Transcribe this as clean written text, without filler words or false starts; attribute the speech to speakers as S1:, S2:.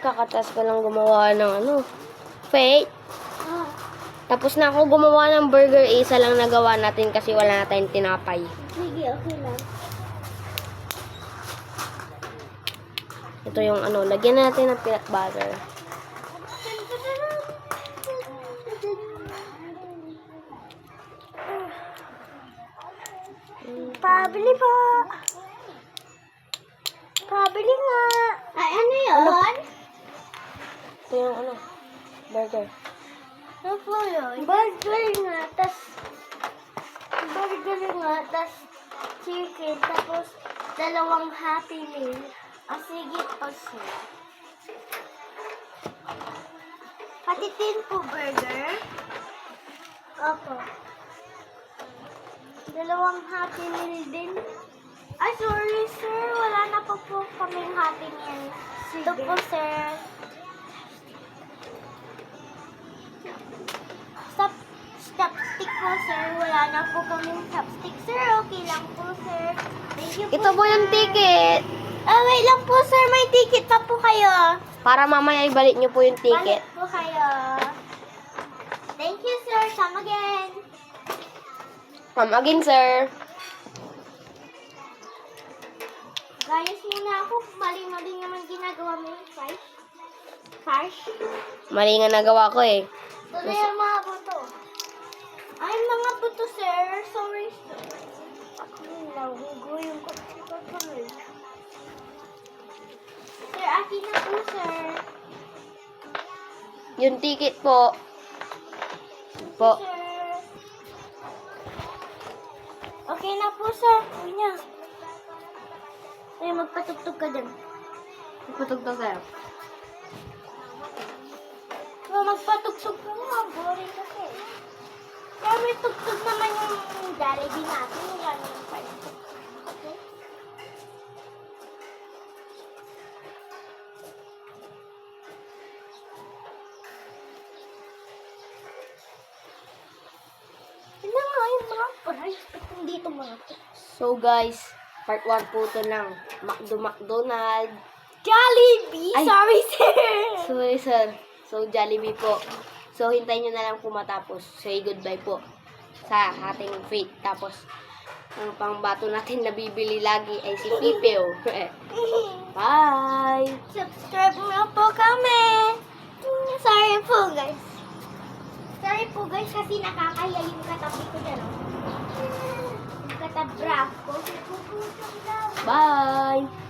S1: kakatas ko lang gumawa ng fake. Tapos na ako gumawa ng burger, isa lang nagawa natin kasi wala na tayong tinapay.
S2: Sige, okay lang.
S1: Ito yung lagyan natin ng peanut butter.
S2: Pabili po. Pabili nga. Ay, ano yun?
S1: Ito yung burger.
S2: Ano po yun? Burger nga, tas chicken, tapos dalawang Happy Meal. Sige po, sir. Pati tin po burger? Opo. Dalawang Happy Meal din. Ay, sorry, sir. Wala na po kaming Happy Meal. Ito po, sir. Chopstick po, sir. Wala na po kaming chopstick, sir. Okay lang po, sir. Thank you po,
S1: Ito po yung
S2: sir.
S1: ticket.
S2: Wait lang po, sir. May ticket pa po kayo.
S1: Para mamaya ibalik nyo po yung ticket.
S2: Balik po kayo. Thank you, sir. Come again.
S1: Come again, sir.
S2: Gayos muna ako. Mali-mali naman ginagawa mo yung farsh.
S1: Mali nga nagawa ko eh.
S2: Tuloy ang mga buto. Ay, mga buto, sir. Sorry, sir. Nahugo yung kapit ko tuloy. Sir, akin na po, sir.
S1: Yung ticket po. Po.
S2: Sir. Okay na po, sir. Uy niya. Ay, magpatugtog ka dyan.
S1: Putog-tog sir.
S2: Magpatugsog ka nga. Boring kasi. Kaya may tugtog naman yung Jollibee natin. Wala naman pa yung tugtog. Okay? Ano nga yung mga price? Ba't hindi ito mga to?
S1: So guys, part 1 po ito ng McDonald's.
S2: Jollibee!
S1: Ay.
S2: Sorry, sir!
S1: Sorry sir. So Jollibee po. So hintayin nyo na lang po matapos. Say goodbye po sa ating fate. Tapos ang pangbato natin na bibili lagi ay si Pipeo. Bye!
S2: Subscribe mo po kami! Sorry po, guys. Sorry po, guys, kasi nakakaya yung katabi ko dyan. Yung katabra ko.
S1: Bye!